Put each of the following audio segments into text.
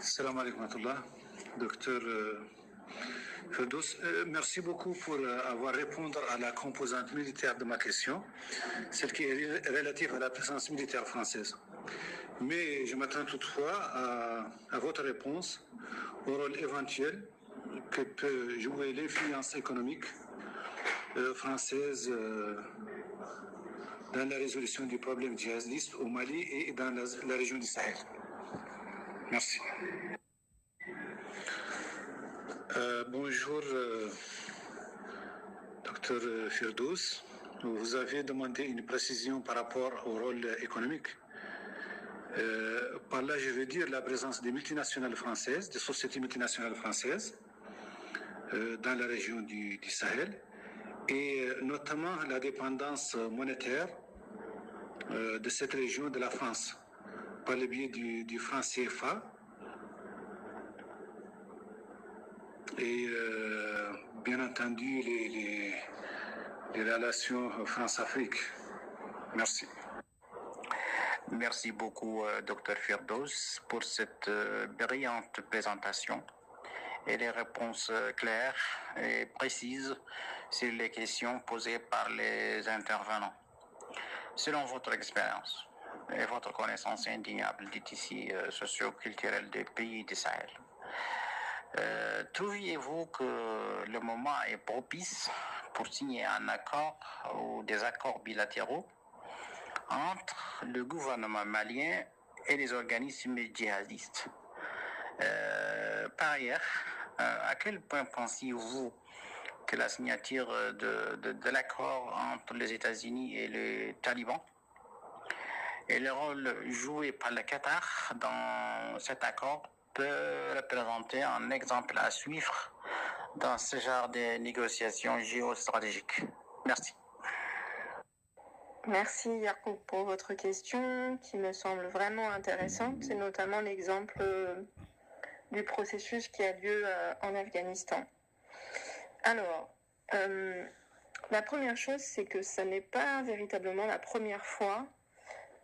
Salam alaikum wa rahmatullah. Docteur Firdaus, merci beaucoup pour avoir répondu à la composante militaire de ma question, celle qui est relative à la présence militaire française. Mais je m'attends toutefois à votre réponse au rôle éventuel que peut jouer l'influence économique française dans la résolution du problème djihadiste au Mali et dans la région du Sahel. Merci. Bonjour, docteur Firdaus. Vous avez demandé une précision par rapport au rôle économique. Par là, je veux dire la présence des multinationales françaises, des sociétés multinationales françaises dans la région du Sahel et notamment la dépendance monétaire de cette région de la France par le biais du franc CFA et bien entendu les relations France-Afrique. Merci. Merci beaucoup, Dr Firdaus, pour cette brillante présentation et les réponses claires et précises sur les questions posées par les intervenants. Selon votre expérience et votre connaissance indéniable du tissu socio-culturel des pays du Sahel, trouviez-vous que le moment est propice pour signer un accord ou des accords bilatéraux entre le gouvernement malien et les organismes djihadistes? Par ailleurs, à quel point pensez-vous que la signature de l'accord entre les États-Unis et les talibans et le rôle joué par le Qatar dans cet accord peut représenter un exemple à suivre dans ce genre de négociations géostratégiques? Merci. Merci Yacoub pour votre question qui me semble vraiment intéressante. C'est notamment l'exemple du processus qui a lieu en Afghanistan. Alors, la première chose, c'est que ce n'est pas véritablement la première fois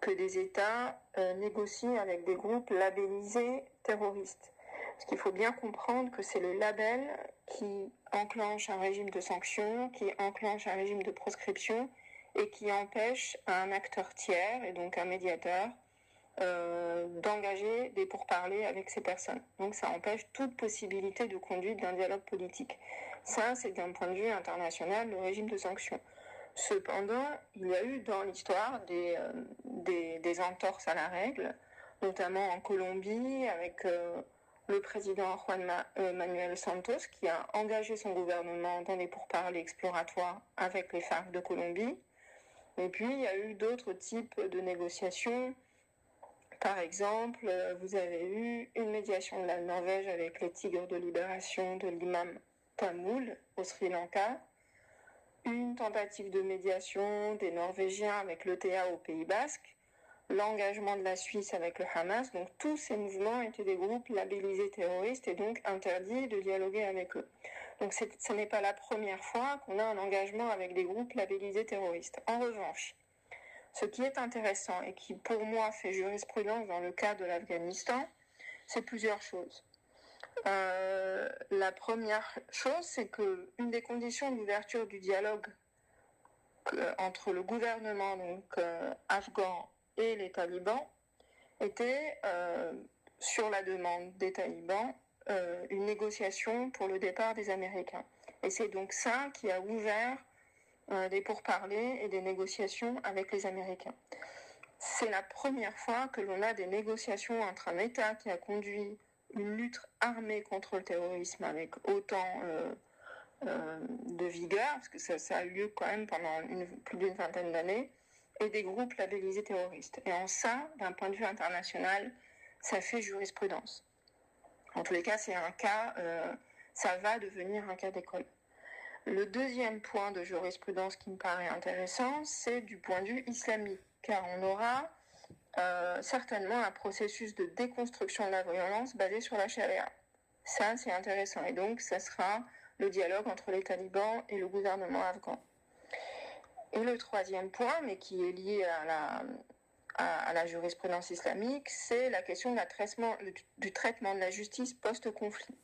que des États négocient avec des groupes labellisés terroristes. Parce qu'il faut bien comprendre que c'est le label qui enclenche un régime de sanctions, qui enclenche un régime de proscription et qui empêche un acteur tiers, et donc un médiateur, d'engager des pourparlers avec ces personnes. Donc ça empêche toute possibilité de conduite d'un dialogue politique. Ça, c'est d'un point de vue international le régime de sanctions. Cependant, il y a eu dans l'histoire des entorses à la règle, notamment en Colombie avec le président Juan Manuel Santos qui a engagé son gouvernement dans des pourparlers exploratoires avec les FARC de Colombie. Et puis, il y a eu d'autres types de négociations. Par exemple, vous avez eu une médiation de la Norvège avec les Tigres de libération de l'imam Tamoul au Sri Lanka, une tentative de médiation des Norvégiens avec l'ETA au Pays Basque, l'engagement de la Suisse avec le Hamas. Donc tous ces mouvements étaient des groupes labellisés terroristes et donc interdit de dialoguer avec eux. Donc ce n'est pas la première fois qu'on a un engagement avec des groupes labellisés terroristes. En revanche, ce qui est intéressant et qui pour moi fait jurisprudence dans le cas de l'Afghanistan, c'est plusieurs choses. La première chose, c'est que une des conditions d'ouverture du dialogue entre le gouvernement afghan et les talibans était, sur la demande des talibans, une négociation pour le départ des Américains. Et c'est donc ça qui a ouvert des pourparlers et des négociations avec les Américains. C'est la première fois que l'on a des négociations entre un État qui a conduit une lutte armée contre le terrorisme avec autant de vigueur, parce que ça a eu lieu quand même pendant plus d'une vingtaine d'années, et des groupes labellisés terroristes. Et en ça, d'un point de vue international, ça fait jurisprudence. En tous les cas, c'est un cas, ça va devenir un cas d'école. Le deuxième point de jurisprudence qui me paraît intéressant, c'est du point de vue islamique, car on aura certainement un processus de déconstruction de la violence basé sur la charia. Ça, c'est intéressant. Et donc, ça sera le dialogue entre les talibans et le gouvernement afghan. Et le troisième point, mais qui est lié à la jurisprudence islamique, c'est la question du traitement de la justice post-conflit.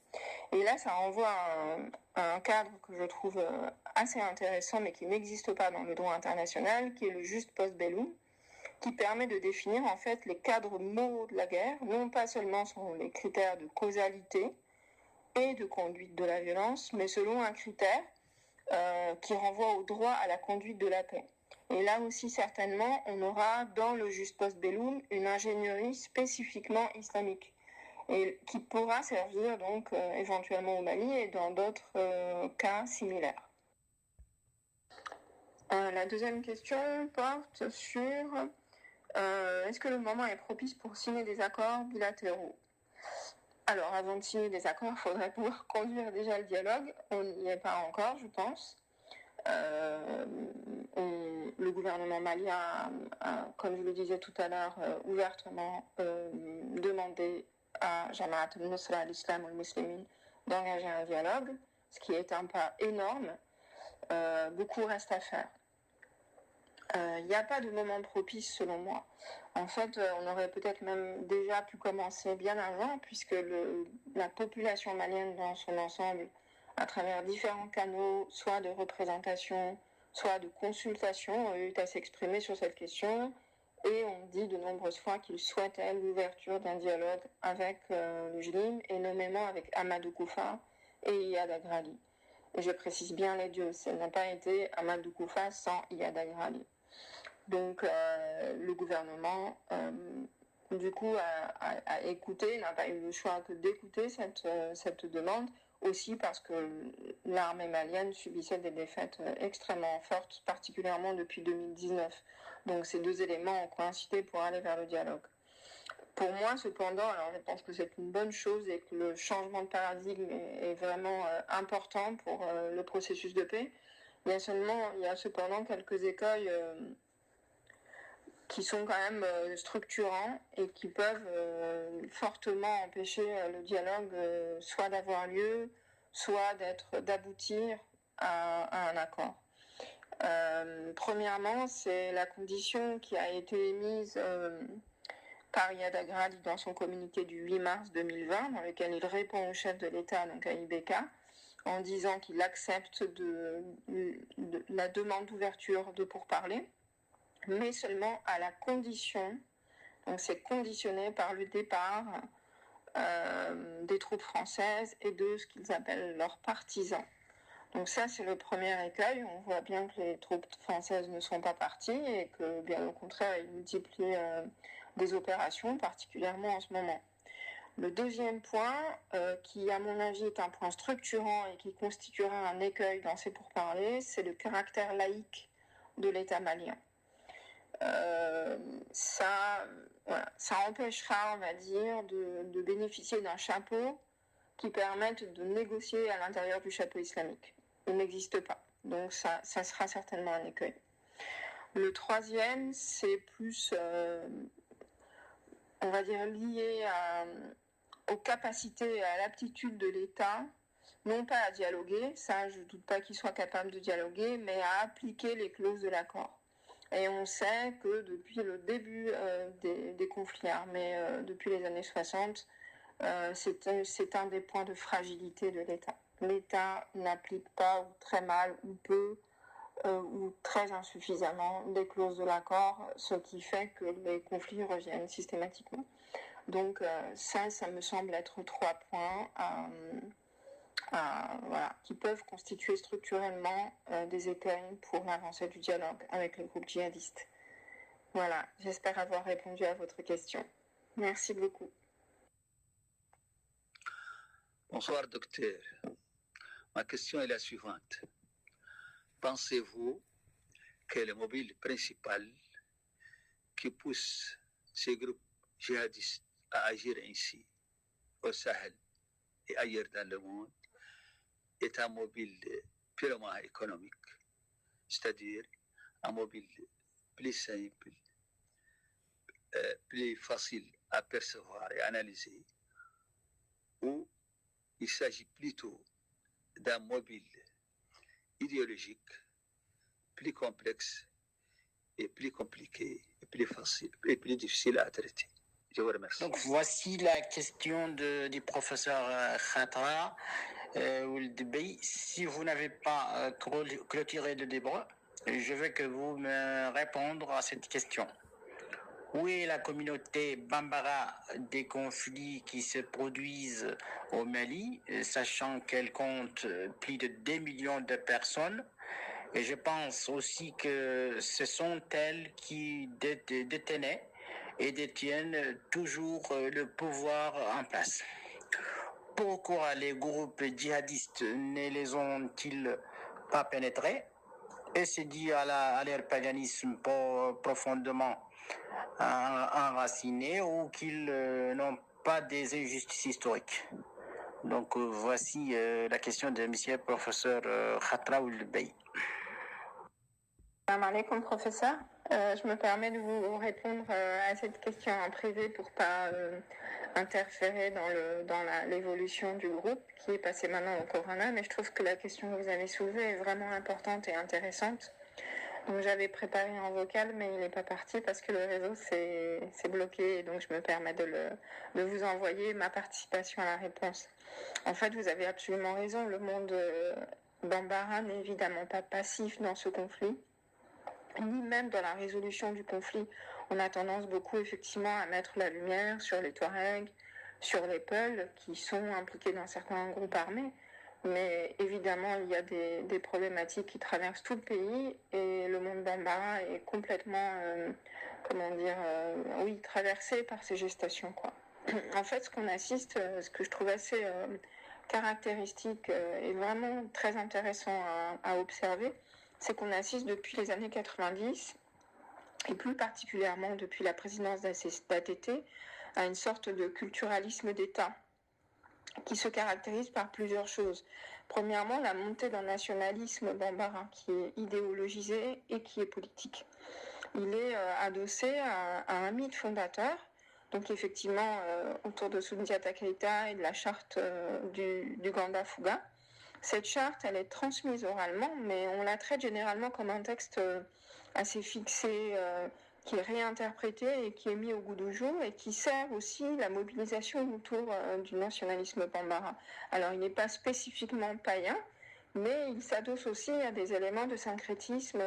Et là, ça renvoie à un cadre que je trouve assez intéressant, mais qui n'existe pas dans le droit international, qui est le jus post bellum, qui permet de définir en fait les cadres moraux de la guerre, non pas seulement selon les critères de causalité et de conduite de la violence, mais selon un critère qui renvoie au droit à la conduite de la paix. Et là aussi, certainement, on aura dans le jus post bellum une ingénierie spécifiquement islamique et qui pourra servir donc éventuellement au Mali et dans d'autres cas similaires. La deuxième question porte sur est-ce que le moment est propice pour signer des accords bilatéraux? Alors, avant de signer des accords, il faudrait pouvoir conduire déjà le dialogue. On n'y est pas encore, je pense. Le gouvernement malien a, comme je le disais tout à l'heure, ouvertement demandé à Jamaat al-Nusra al-Islam al-Muslimin d'engager un dialogue, ce qui est un pas énorme. Beaucoup reste à faire. Il n'y a pas de moment propice selon moi. En fait, on aurait peut-être même déjà pu commencer bien avant, puisque la population malienne dans son ensemble, à travers différents canaux, soit de représentation, soit de consultation, a eu à s'exprimer sur cette question, et on dit de nombreuses fois qu'ils souhaitaient l'ouverture d'un dialogue avec le JLIM, et nommément avec Amadou Koufa et Iyad Agrali. Et je précise bien les deux, ça n'a pas été Amadou Koufa sans Iyad Agrali. Donc le gouvernement, du coup, a écouté, n'a pas eu le choix que d'écouter cette demande, aussi parce que l'armée malienne subissait des défaites extrêmement fortes, particulièrement depuis 2019. Donc ces deux éléments ont coïncidé pour aller vers le dialogue. Pour moi, cependant, alors je pense que c'est une bonne chose et que le changement de paradigme est vraiment important pour le processus de paix. Il y a cependant quelques écueils qui sont quand même structurants et qui peuvent fortement empêcher le dialogue soit d'avoir lieu, soit d'aboutir à un accord. Premièrement, c'est la condition qui a été émise par Iyad Agrali dans son communiqué du 8 mars 2020, dans lequel il répond au chef de l'État, donc à IBK, en disant qu'il accepte la demande d'ouverture de pourparlers, mais seulement à la condition, donc c'est conditionné par le départ des troupes françaises et de ce qu'ils appellent leurs partisans. Donc ça, c'est le premier écueil. On voit bien que les troupes françaises ne sont pas parties et que, bien au contraire, ils multiplient des opérations, particulièrement en ce moment. Le deuxième point, qui à mon avis est un point structurant et qui constituera un écueil dans ces pourparlers, c'est le caractère laïque de l'État malien. Ça empêchera, on va dire, de bénéficier d'un chapeau qui permette de négocier à l'intérieur du chapeau islamique. Il n'existe pas. Donc ça sera certainement un écueil. Le troisième, c'est plus, on va dire, lié aux capacités et à l'aptitude de l'État, non pas à dialoguer, ça je ne doute pas qu'il soit capable de dialoguer, mais à appliquer les clauses de l'accord. Et on sait que depuis le début des conflits armés, depuis les années 60, c'est un des points de fragilité de l'État. L'État n'applique pas, ou très mal, ou peu, ou très insuffisamment les clauses de l'accord, ce qui fait que les conflits reviennent systématiquement. Donc ça me semble être 3 points qui peuvent constituer structurellement des écueils pour l'avancée du dialogue avec le groupe djihadiste. Voilà, j'espère avoir répondu à votre question. Merci beaucoup. Bonsoir, docteur. Ma question est la suivante. Pensez-vous que le mobile principal qui pousse ces groupes djihadistes à agir ainsi au Sahel et ailleurs dans le monde est un mobile purement économique, c'est-à-dire un mobile plus simple, plus facile à percevoir et analyser, ou il s'agit plutôt d'un mobile idéologique plus complexe est plus compliqué, et plus facile, et plus difficile à traiter. Je vous remercie. Donc voici la question du professeur Khatra Ouldebey. Si vous n'avez pas clôturé le débat, je veux que vous me répondre à cette question. Où est la communauté Bambara des conflits qui se produisent au Mali, sachant qu'elle compte plus de 2 millions de personnes? Et je pense aussi que ce sont elles qui détenaient et détiennent toujours le pouvoir en place. Pourquoi les groupes djihadistes ne les ont-ils pas pénétrés? Est-ce dû à leur paganisme profondément enracinés ou qu'ils n'ont pas des injustices historiques? Donc voici la question de monsieur professeur Khatra Ouldebey. Salam alaikum, professeur. Je me permets de vous répondre à cette question en privé pour pas interférer dans l'évolution du groupe qui est passé maintenant au Corona, mais je trouve que la question que vous avez soulevée est vraiment importante et intéressante. Donc j'avais préparé en vocal, mais il n'est pas parti parce que le réseau s'est bloqué, et donc je me permets de vous envoyer ma participation à la réponse. En fait, vous avez absolument raison, le monde Bambara n'est évidemment pas passif dans ce conflit, ni même dans la résolution du conflit. On a tendance beaucoup effectivement à mettre la lumière sur les Touaregs, sur les Peuls, qui sont impliqués dans certains groupes armés. Mais évidemment, il y a des problématiques qui traversent tout le pays et le monde Bambara est complètement, traversé par ces gestations, quoi. En fait, ce qu'on assiste, ce que je trouve assez caractéristique et vraiment très intéressant à observer, c'est qu'on assiste depuis les années 90, et plus particulièrement depuis la présidence d'ATT, à une sorte de culturalisme d'État qui se caractérise par plusieurs choses. Premièrement, la montée d'un nationalisme bambara qui est idéologisé et qui est politique. Il est adossé à un mythe fondateur, donc effectivement autour de Soundiata Keïta et de la charte du Ganda Fouga. Cette charte, elle est transmise oralement, mais on la traite généralement comme un texte assez fixé, qui est réinterprété et qui est mis au goût du jour et qui sert aussi la mobilisation autour du nationalisme bambara. Alors, il n'est pas spécifiquement païen, mais il s'adosse aussi à des éléments de syncrétisme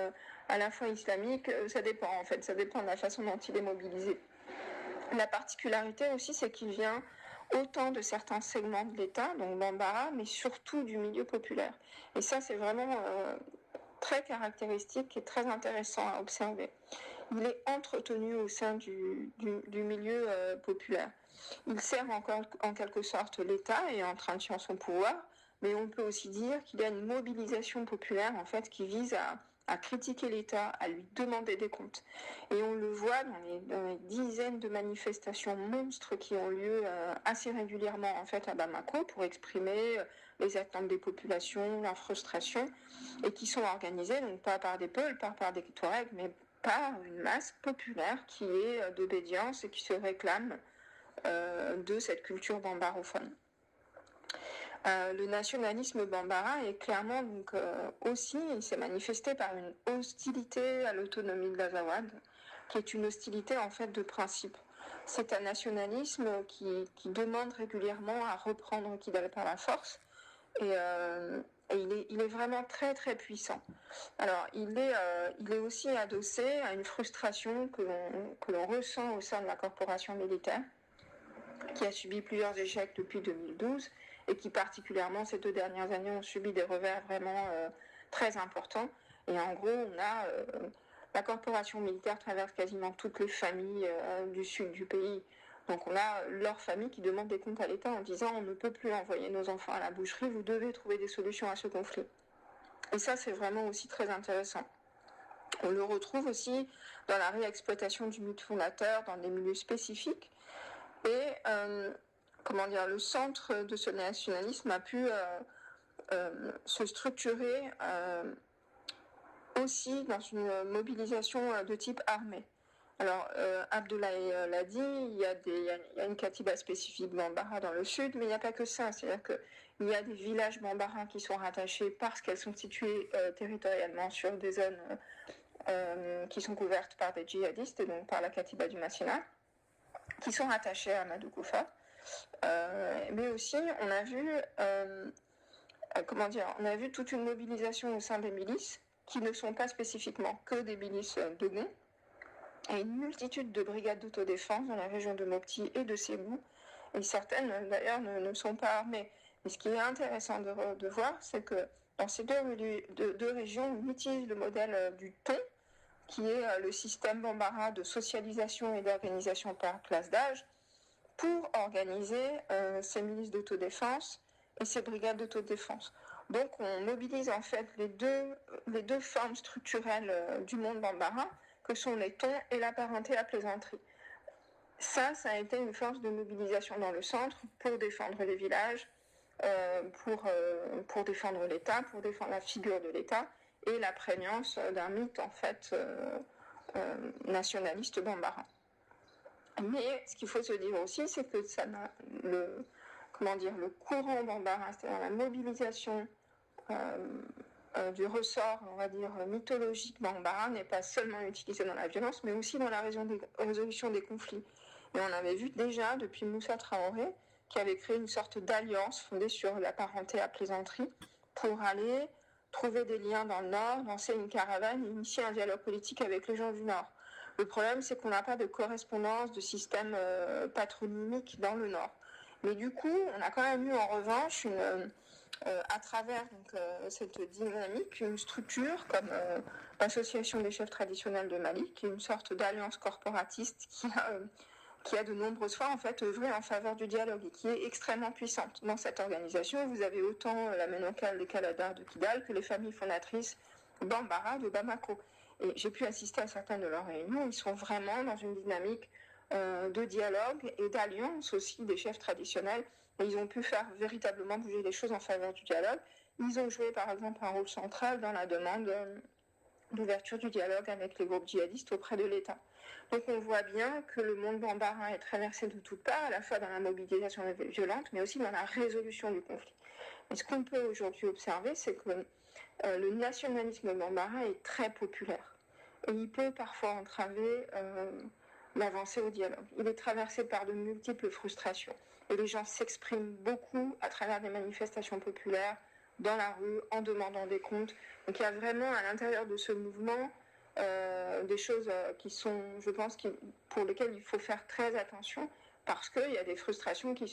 à la fois islamique. Ça dépend, en fait, ça dépend de la façon dont il est mobilisé. La particularité aussi, c'est qu'il vient autant de certains segments de l'État, donc Bambara, mais surtout du milieu populaire. Et ça, c'est vraiment très caractéristique et très intéressant à observer. Il est entretenu au sein du milieu populaire. Il sert en quelque sorte l'État et entretient son pouvoir, mais on peut aussi dire qu'il y a une mobilisation populaire en fait qui vise à critiquer l'État, à lui demander des comptes. Et on le voit dans les dizaines de manifestations monstres qui ont lieu assez régulièrement en fait à Bamako pour exprimer les attentes des populations, leur frustration, et qui sont organisées donc pas par des Peuls, pas par des Touaregs, mais par une masse populaire qui est d'obédience et qui se réclame de cette culture bambarophone. Le nationalisme bambara est clairement donc aussi, il s'est manifesté par une hostilité à l'autonomie de l'Azawad, qui est une hostilité en fait de principe. C'est un nationalisme qui demande régulièrement à reprendre Kidal par la force et il est vraiment très très puissant. Alors il est aussi adossé à une frustration que l'on ressent au sein de la corporation militaire, qui a subi plusieurs échecs depuis 2012 et qui particulièrement ces 2 dernières années ont subi des revers vraiment très importants. Et en gros, on a la corporation militaire traverse quasiment toutes les familles du sud du pays. Donc on a leurs familles qui demandent des comptes à l'État en disant on ne peut plus envoyer nos enfants à la boucherie, vous devez trouver des solutions à ce conflit. Et ça, c'est vraiment aussi très intéressant. On le retrouve aussi dans la réexploitation du mythe fondateur, dans des milieux spécifiques. Et le centre de ce nationalisme a pu se structurer aussi dans une mobilisation de type armé. Alors, Abdoulaye l'a dit, il y a une katiba spécifique Bambara dans le sud, mais il n'y a pas que ça. C'est-à-dire qu'il y a des villages Bambara qui sont rattachés parce qu'elles sont situées territorialement sur des zones qui sont couvertes par des djihadistes, donc par la Katiba du Massina, qui sont rattachés à Amadou Koufa. Mais aussi, on a vu, on a vu toute une mobilisation au sein des milices, qui ne sont pas spécifiquement que des milices de Gon, et une multitude de brigades d'autodéfense dans la région de Mopti et de Ségou, et certaines d'ailleurs ne sont pas armées. Et ce qui est intéressant de voir, c'est que dans ces deux régions, on utilise le modèle du ton, qui est le système Bambara de socialisation et d'organisation par classe d'âge, pour organiser ces milices d'autodéfense et ces brigades d'autodéfense. Donc on mobilise en fait les deux formes structurelles du monde Bambara, que sont les tons et la parenté à plaisanterie. Ça a été une force de mobilisation dans le centre pour défendre les villages, pour défendre l'État, pour défendre la figure de l'État et la prégnance d'un mythe en fait nationaliste bambara. Mais ce qu'il faut se dire aussi, c'est que le courant bambara, c'est-à-dire la mobilisation du ressort, on va dire, mythologique bambara, n'est pas seulement utilisé dans la violence, mais aussi dans la résolution des conflits. Et on avait vu déjà, depuis Moussa Traoré, qui avait créé une sorte d'alliance fondée sur la parenté à plaisanterie, pour aller trouver des liens dans le Nord, lancer une caravane, initier un dialogue politique avec les gens du Nord. Le problème, c'est qu'on n'a pas de correspondance, de système patronymique dans le Nord. Mais du coup, on a quand même eu en revanche à travers cette dynamique, une structure comme l'Association des chefs traditionnels de Mali, qui est une sorte d'alliance corporatiste qui a de nombreuses fois en fait œuvré en faveur du dialogue et qui est extrêmement puissante. Dans cette organisation, vous avez autant la Ménocale des Kaladar de Kidal que les familles fondatrices Bambara de Bamako. Et j'ai pu assister à certaines de leurs réunions, ils sont vraiment dans une dynamique de dialogue et d'alliance aussi des chefs traditionnels. Et ils ont pu faire véritablement bouger les choses en faveur du dialogue. Ils ont joué par exemple un rôle central dans la demande d'ouverture du dialogue avec les groupes djihadistes auprès de l'État. Donc on voit bien que le monde bambara est traversé de toutes parts, à la fois dans la mobilisation violente, mais aussi dans la résolution du conflit. Et ce qu'on peut aujourd'hui observer, c'est que le nationalisme bambara est très populaire. Et il peut parfois entraver l'avancée au dialogue. Il est traversé par de multiples frustrations. Et les gens s'expriment beaucoup à travers des manifestations populaires, dans la rue, en demandant des comptes. Donc il y a vraiment à l'intérieur de ce mouvement des choses qui sont, je pense, pour lesquelles il faut faire très attention, parce qu'il y a des frustrations qui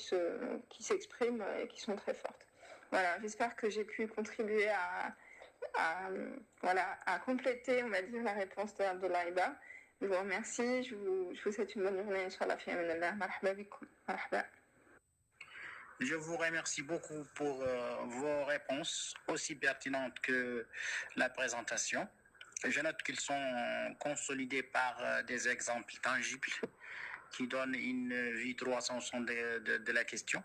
s'expriment et qui sont très fortes. Voilà, j'espère que j'ai pu contribuer à compléter, on va dire, la réponse d'Abdullah Iba. Je vous remercie, je vous souhaite une bonne journée. Inch'Allah, fi amanillah. Marhaba bikum. Marhaba. Je vous remercie beaucoup pour vos réponses, aussi pertinentes que la présentation. Je note qu'ils sont consolidés par des exemples tangibles qui donnent une vue 360 de la question.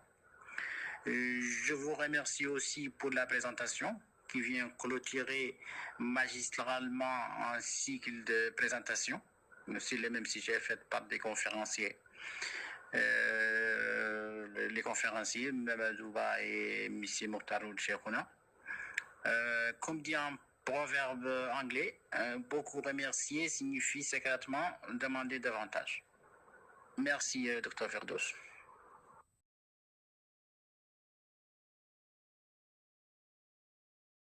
Je vous remercie aussi pour la présentation qui vient clôturer magistralement un cycle de présentation, c'est le même sujet fait par des conférenciers. Les conférenciers, Mamadouba et M. Mokhtaroul Cheikhouna. Comme dit un proverbe anglais, beaucoup remercier signifie secrètement demander davantage. Merci, Dr. Ferdos.